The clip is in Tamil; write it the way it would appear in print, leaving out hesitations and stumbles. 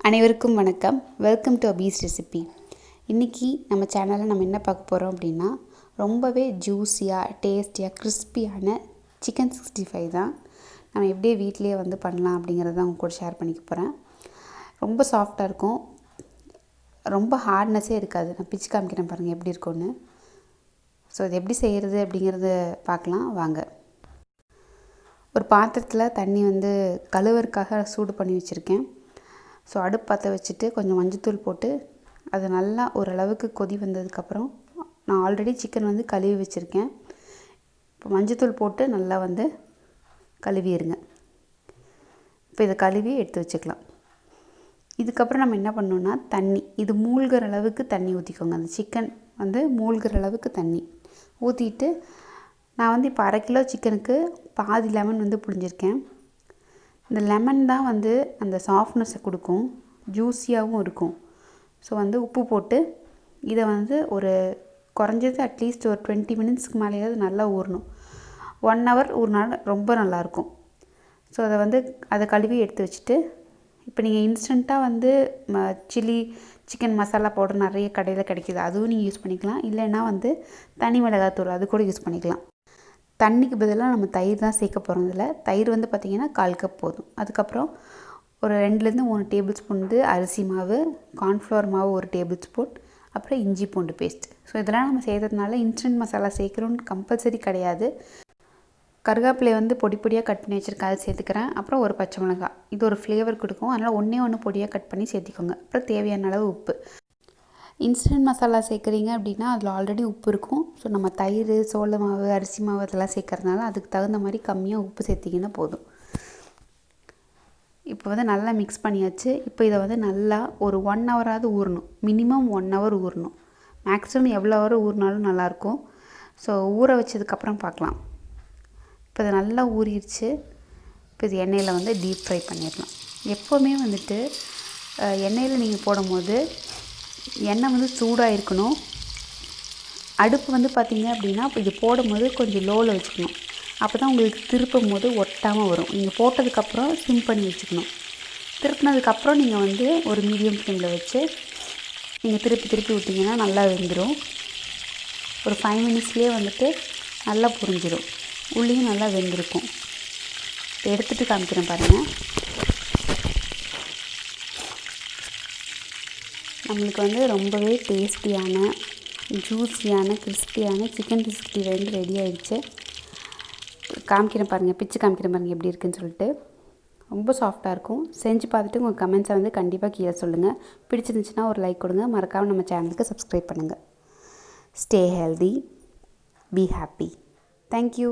அனைவருக்கும் வணக்கம். Welcome to Abi's recipe. இன்றைக்கி நம்ம சேனலில் நம்ம என்ன பார்க்க போகிறோம் அப்படின்னா, ரொம்பவே ஜூஸியாக டேஸ்டியாக கிறிஸ்பியான சிக்கன் 65 தான் நம்ம எப்படியே வீட்டிலேயே பண்ணலாம் அப்படிங்கிறத அவங்க கூட ஷேர் பண்ணிக்க போகிறேன். ரொம்ப சாஃப்டாக இருக்கும், ரொம்ப ஹார்ட்னஸே இருக்காது. நான் பிச்சு காமிக்கிறேன் பாருங்கள் எப்படி இருக்கும்னு. ஸோ இது எப்படி செய்கிறது அப்படிங்கிறத பார்க்கலாம் வாங்க. ஒரு பாத்திரத்தில் தண்ணி கழுவறதுக்காக சூடு பண்ணி வச்சுருக்கேன். ஸோ அடுப்பு பற்ற வச்சுட்டு கொஞ்சம் மஞ்சத்தூள் போட்டு அது நல்லா ஓரளவுக்கு கொதி வந்ததுக்கப்புறம் நான் ஆல்ரெடி சிக்கன் கழுவி வச்சுருக்கேன். இப்போ மஞ்சத்தூள் போட்டு நல்லா கழுவிடுங்க. இப்போ இதை கழுவி எடுத்து வச்சுக்கலாம். இதுக்கப்புறம் நம்ம என்ன பண்ணோன்னா தண்ணி இது மூழ்கிற அளவுக்கு தண்ணி ஊற்றிக்கோங்க. அந்த சிக்கன் மூழ்கிற அளவுக்கு தண்ணி ஊற்றிட்டு நான் இப்போ 1/2 கிலோ சிக்கனுக்கு பாதி லெமன் புழிஞ்சிருக்கேன். இந்த லெமன் தான் அந்த சாஃப்ட்னஸை கொடுக்கும், ஜூஸியாகவும் இருக்கும். ஸோ உப்பு போட்டு இதை ஒரு குறைஞ்சது அட்லீஸ்ட் ஒரு 20 மினிட்ஸ்க்கு மேலேயாவது நல்லா ஊறணும். 1 ஹவர் ஊறினாலும் ரொம்ப நல்லாயிருக்கும். ஸோ அதை கழுவி எடுத்து வச்சுட்டு இப்போ நீங்கள் இன்ஸ்டண்ட்டாக சில்லி சிக்கன் மசாலா பவுடர் நிறைய கடையில் கிடைக்கிது, அதுவும் நீங்கள் யூஸ் பண்ணிக்கலாம். இல்லைன்னா தனி மிளகாத்தூள் அது கூட யூஸ் பண்ணிக்கலாம். தண்ணிக்கு பதிலாக நம்ம தயிர் தான் சேர்க்க போகிறோம். இதில் தயிர் பார்த்திங்கன்னா 1/4 கப் போதும். அதுக்கப்புறம் ஒரு 2லேருந்து 3 டேபிள் ஸ்பூன் அரிசி மாவு, கார்ன்ஃப்ளவர் மாவு 1 டேபிள் ஸ்பூன், அப்புறம் இஞ்சி பூண்டு பேஸ்ட். ஸோ இதெல்லாம் நம்ம செய்கிறதுனால இன்ஸ்டன்ட் மசாலா சேர்க்குறோன்னு கம்பல்சரி கிடையாது. கருவேப்பிலை பொடி பொடியாக கட் பண்ணி வச்சுருக்கேன், அதை சேர்த்துக்கிறேன். அப்புறம் ஒரு பச்சை மிளகாய், இது ஒரு ஃப்ளேவர் கொடுக்கும். அதனால் ஒன்று பொடியாக கட் பண்ணி சேர்த்திக்கோங்க. அப்புறம் தேவையான அளவு உப்பு. இன்ஸ்டன்ட் மசாலா சேர்க்குறீங்க அப்படின்னா அதில் ஆல்ரெடி உப்பு இருக்கும். ஸோ நம்ம தயிர், சோள மாவு, அரிசி மாவு அதெல்லாம் சேர்க்கறதுனால அதுக்கு தகுந்த மாதிரி கம்மியாக உப்பு சேர்த்திங்கன்னா போதும். இப்போ நல்லா மிக்ஸ் பண்ணியாச்சு. இப்போ இதை நல்லா ஒரு 1 ஹவராவது ஊறணும். மினிமம் 1 ஹவர் ஊறணும். மேக்ஸிமம் எவ்வளோ ஹவர் ஊறினாலும் நல்லாயிருக்கும். ஸோ ஊற வச்சதுக்கப்புறம் பார்க்கலாம். இப்போ இது நல்லா ஊறிடுச்சு. இப்போ இது எண்ணெயில் டீப் ஃப்ரை பண்ணிடலாம். எப்போவுமே எண்ணெயில் நீங்கள் போடும்போது எண்ணெய் சூடாக இருக்கணும். அடுப்பு பார்த்திங்க அப்படின்னா இப்போ இது போடும்போது கொஞ்சம் லோவில் வச்சுக்கணும். அப்போ தான் உங்களுக்கு திருப்பும் போது ஒட்டாமல் வரும். நீங்கள் போட்டதுக்கப்புறம் சிம் பண்ணி வச்சுக்கணும். திருப்பினதுக்கப்புறம் நீங்கள் ஒரு மீடியம் ஃப்ளேமில் வச்சு நீங்கள் திருப்பி விட்டிங்கன்னா நல்லா வெந்துடும். ஒரு 5 மினிட்ஸ்லேயே நல்லா புரிஞ்சிடும். உள்ளேயும் நல்லா வெந்திருக்கும். எடுத்துகிட்டு காமிக்கிறேன் பாருங்கள். நம்மளுக்கு ரொம்பவே டேஸ்டியான ஜூஸியான கிறிஸ்பியான சிக்கன் 65 ரெடி ஆகிடுச்சு. காமிக்கிறேன் பாருங்கள், பிச்சு காமிக்கிறேன் பாருங்கள் எப்படி இருக்குன்னு சொல்லிட்டு. ரொம்ப சாஃப்டாக இருக்கும். செஞ்சு பார்த்துட்டு உங்கள் கமெண்ட்ஸை கண்டிப்பாக கீழே சொல்லுங்கள். பிடிச்சிருந்துச்சுன்னா ஒரு லைக் கொடுங்க. மறக்காமல் நம்ம சேனலுக்கு சப்ஸ்கிரைப் பண்ணுங்கள். Stay healthy, be happy. Thank you.